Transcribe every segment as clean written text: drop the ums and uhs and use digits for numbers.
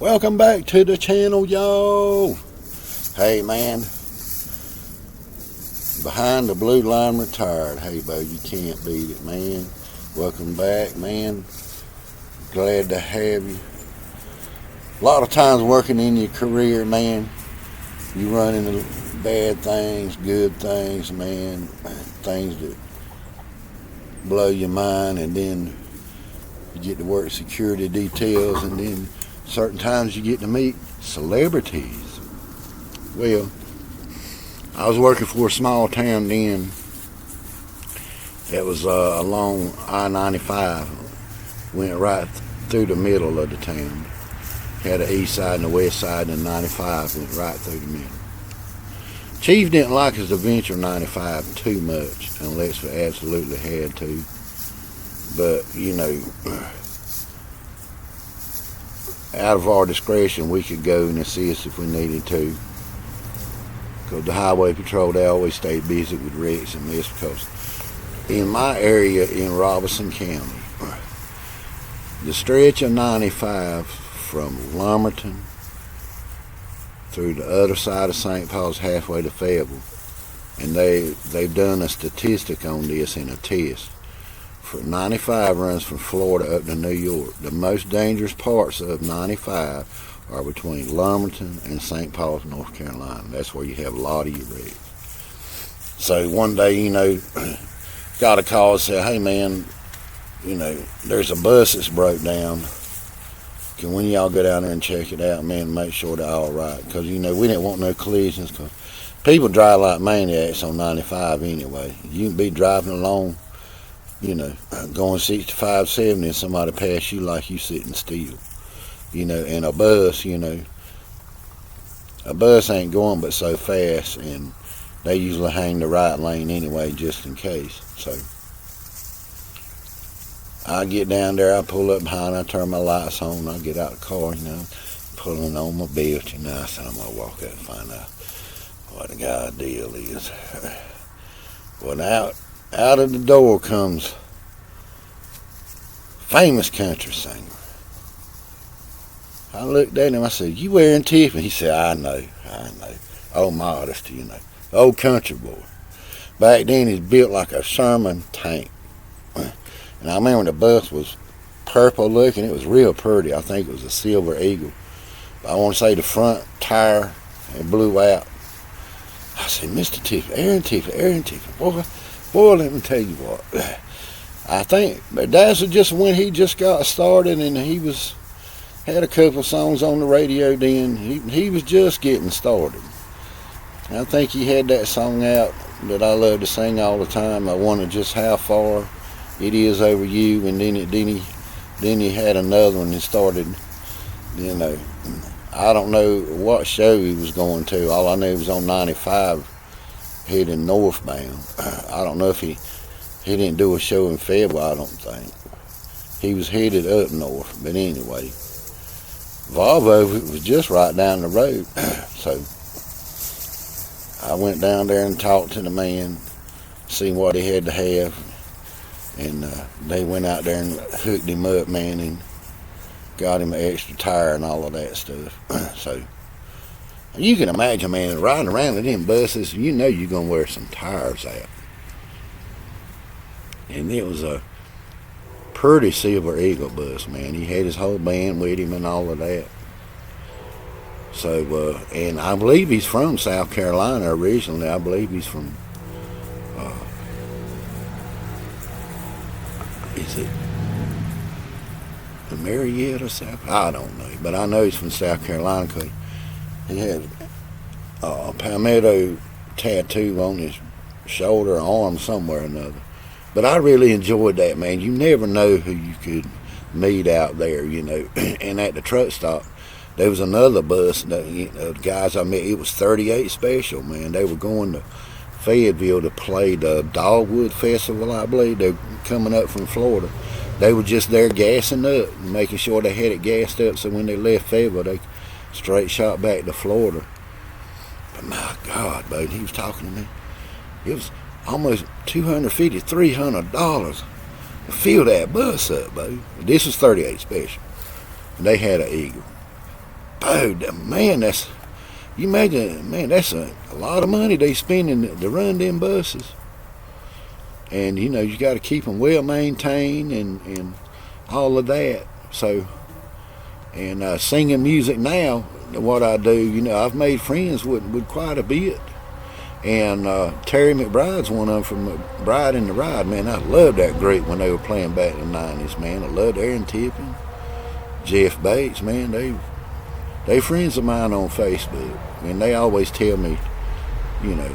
Welcome back to the channel, y'all. Hey, man. Behind the blue line retired. Hey, Bo, you can't beat it, man. Welcome back, man. Glad to have you. A lot of times working in your career, man, you run into bad things, good things, man. Things that blow your mind, and then you get to work security details, and then certain times you get to meet celebrities. Well, I was working for a small town then. It was along I-95. Went right through the middle of the town. Had the east side and the west side, and 95 went right through the middle. Chief didn't like us to venture 95 too much unless we absolutely had to. But, you know, out of our discretion, we could go and assist if we needed to. Because the highway patrol, they always stay busy with wrecks and mess. Because in my area in Robeson County, the stretch of 95 from Lumberton through the other side of St. Paul's halfway to Fayetteville, and they've done a statistic on this in a test. For 95 runs from Florida up to New York. The most dangerous parts of 95 are between Lumberton and St. Paul, North Carolina. That's where you have a lot of your wrecks. So one day, you know, got a call and said, hey man, you know, there's a bus that's broke down. Can one of y'all go down there and check it out, man, and make sure they're all right? Because, you know, we didn't want no collisions, because people drive like maniacs on 95 anyway. You can be driving along, you know, going 65, 70, and somebody pass you like you sitting still. You know, and a bus, you know, a bus ain't going but so fast, and they usually hang the right lane anyway just in case. So I get down there, I pull up behind, I turn my lights on, I get out of the car, you know, pulling on my belt, you know. I said, I'm going to walk out and find out what the guy's deal is. Well, out of the door comes famous country singer. I looked at him, I said, you wearing Tippin? He said, I know. Old modesty, you know. Old country boy. Back then, he's built like a Sherman tank. And I remember the bus was purple looking. It was real pretty. I think it was a Silver Eagle. But I want to say the front tire, it blew out. I said, Mr. Tippin, Arron Tippin. Boy, let me tell you what. I think that's just when he just got started, and he had a couple of songs on the radio then. He was just getting started. I think he had that song out that I love to sing all the time. I wonder just how far it is over you, and then he had another one and started, you know, I don't know what show he was going to. All I knew was on 95 heading northbound. I don't know if he didn't do a show in February, I don't think. He was headed up north, but anyway, Volvo was just right down the road. So I went down there and talked to the man, seen what he had to have. And they went out there and hooked him up, man, and got him an extra tire and all of that stuff. So you can imagine, man, riding around in them buses, you know you're going to wear some tires out. And it was a pretty Silver Eagle bus, man. He had his whole band with him and all of that. So, and I believe he's from South Carolina originally. I believe he's from... is it Marietta, South? I don't know, but I know he's from South Carolina because he had a palmetto tattoo on his shoulder or arm somewhere or another. But I really enjoyed that, man. You never know who you could meet out there, you know. And at the truck stop, there was another bus that, you know, the guys I met, it was 38 Special, man. They were going to Fayetteville to play the Dogwood Festival, I believe. They're coming up from Florida. They were just there gassing up, making sure they had it gassed up, so when they left Fayetteville, they straight shot back to Florida. But my God, baby, he was talking to me. It was almost $250, $300 to fill that bus up, baby. This was 38 Special. And they had an Eagle. Oh, man, you imagine, man, that's a lot of money they spending to run them buses. And, you got to keep them well maintained and all of that. So, and singing music now, what I do, I've made friends with quite a bit. And Terry McBride's one of them from Bride in the Ride. Man, I loved that group when they were playing back in the 90s, man. I loved Arron Tippin, Jeff Bates, man. They friends of mine on Facebook. And they always tell me, the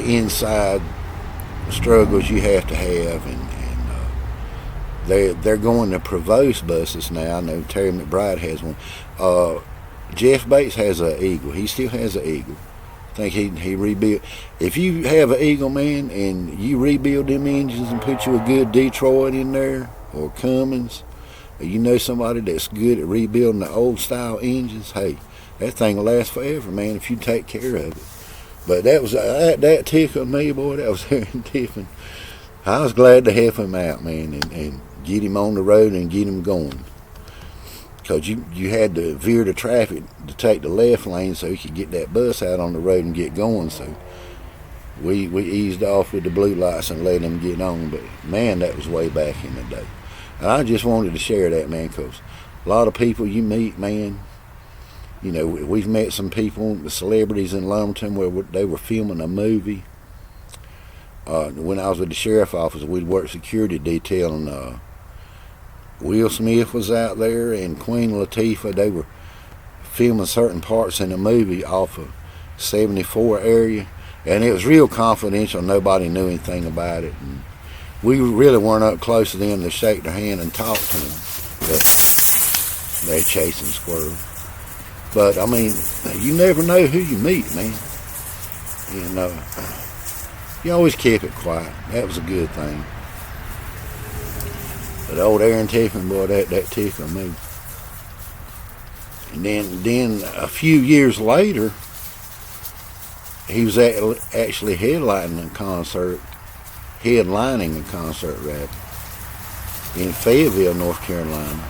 inside struggles you have to have. And they're going to Provost buses now. I know Terry McBride has one. Jeff Bates has an Eagle. He still has an Eagle. I think he rebuilt. If you have an Eagle, man, and you rebuild them engines and put you a good Detroit in there or Cummins, or somebody that's good at rebuilding the old style engines, hey, that thing will last forever, man, if you take care of it. But that tickled me, boy. That was Arron Tippin. I was glad to help him out, man, and get him on the road and get him going. Because you had to veer the traffic to take the left lane so you could get that bus out on the road and get going. So we eased off with the blue lights and let them get on. But, man, that was way back in the day. And I just wanted to share that, man, because a lot of people you meet, man, we've met some people, the celebrities in Lumberton, where they were filming a movie. When I was with the sheriff office, we'd work security detail, and Will Smith was out there and Queen Latifah. They were filming certain parts in the movie off of 74 area, and it was real confidential. Nobody knew anything about it, and we really weren't up close to them to shake their hand and talk to them. But they're chasing squirrels. But I mean, you never know who you meet, man. And you always kept it quiet. That was a good thing. But old Arron Tippin, boy, that tickled me. And then a few years later, he was actually headlining a concert rather, in Fayetteville, North Carolina,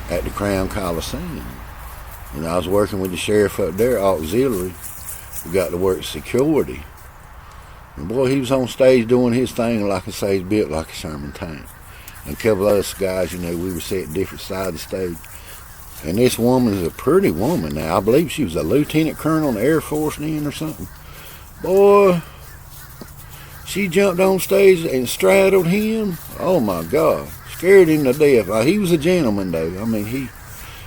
at the Crown Coliseum. And I was working with the sheriff up there, auxiliary. We got to work security. And boy, he was on stage doing his thing, like I say, he's built like a Sherman tank. And a couple of us guys, we were sitting different sides of the stage. And this woman is a pretty woman now. I believe she was a lieutenant colonel in the Air Force then or something. Boy, she jumped on stage and straddled him. Oh my God, scared him to death. He was a gentleman though. I mean,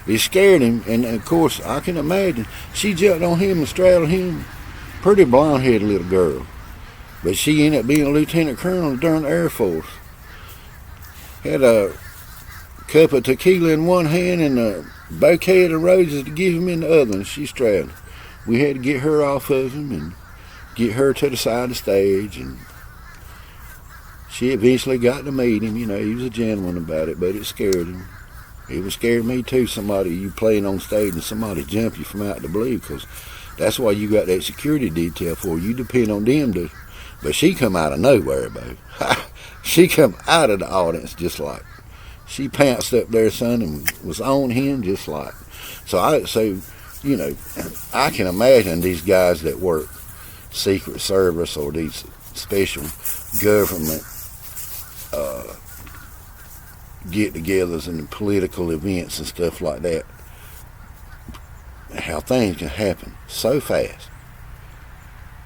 it scared him. And of course, I can imagine, she jumped on him and straddled him. Pretty blonde-headed little girl. But she ended up being a lieutenant colonel during the Air Force. Had a cup of tequila in one hand and a bouquet of roses to give him in the other, and she straddled. We had to get her off of him and get her to the side of the stage, and she eventually got to meet him. He was a gentleman about it, but it scared him. It would scare me too, you playing on stage and somebody jump you from out the blue, because that's why you got that security detail for. You depend on them to. But she come out of nowhere, babe. She come out of the audience just like. She pounced up there, son, and was on him just like. So I can imagine these guys that work Secret Service or these special government get-togethers and political events and stuff like that. How things can happen so fast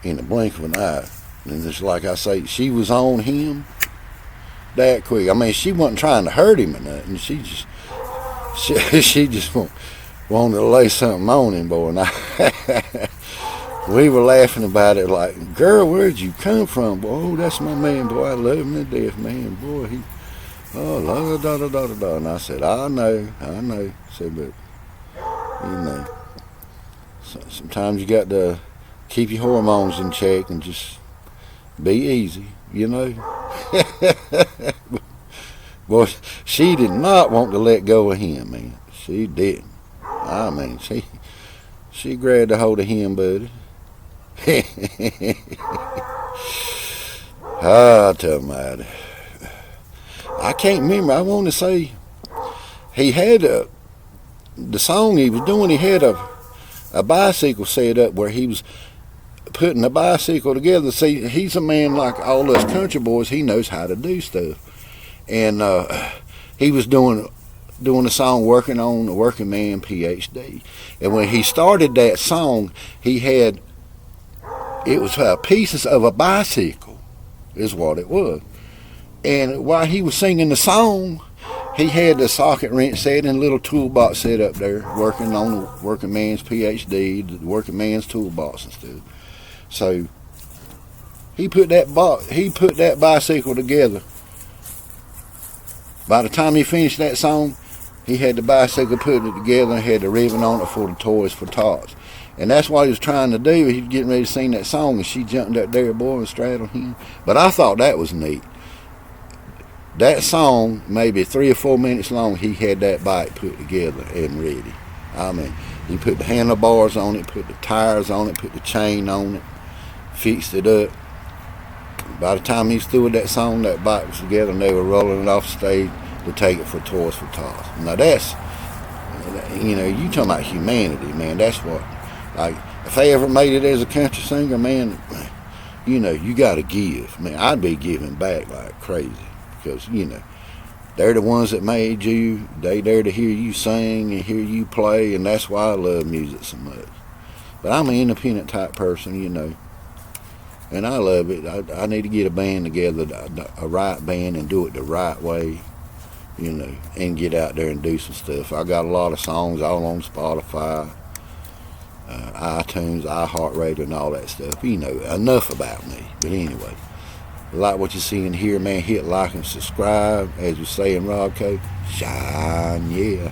in the blink of an eye. And it's like I say, she was on him that quick. I mean, she wasn't trying to hurt him or nothing. She just wanted to lay something on him, boy. And we were laughing about it like, girl, where'd you come from, boy? Oh, that's my man, boy. I love him to death, man. Boy, la da da da da da. And I said, I know. I said, but, sometimes you got to keep your hormones in check and just be easy, Boy, she did not want to let go of him, man. She didn't. I mean, she grabbed a hold of him, buddy. I tell me, I can't remember. I want to say he had the song he was doing, he had a bicycle set up where he was putting a bicycle together. See, he's a man like all us country boys. He knows how to do stuff, and he was doing a song working on a working man PhD. And when he started that song, it was pieces of a bicycle, is what it was. And while he was singing the song, he had the socket wrench set and a little toolbox set up there, working on the working man's PhD, the working man's toolbox and stuff. So he put that bicycle together. By the time he finished that song, he had the bicycle put it together and had the ribbon on it for the Toys for Tots. And that's what he was trying to do. He was getting ready to sing that song, and she jumped up there, boy, and straddled him. But I thought that was neat. That song, maybe 3 or 4 minutes long, he had that bike put together and ready. I mean, he put the handlebars on it, put the tires on it, put the chain on it, fixed it up. By the time he was through with that song, that bike was together, and they were rolling it off stage to take it for Toys for Tots. Now that's, you talking about humanity, man. That's what, like, if I ever made it as a country singer, man, you got to give. Man, I'd be giving back like crazy, because, they're the ones that made you. They there to hear you sing and hear you play, and that's why I love music so much. But I'm an independent type person, and I love it. I need to get a band together, a right band, and do it the right way, and get out there and do some stuff. I got a lot of songs all on Spotify, iTunes, iHeartRadio, and all that stuff. Enough about me. But anyway, like what you see in here, man, hit like and subscribe. As we say in Rob Code, shine, yeah.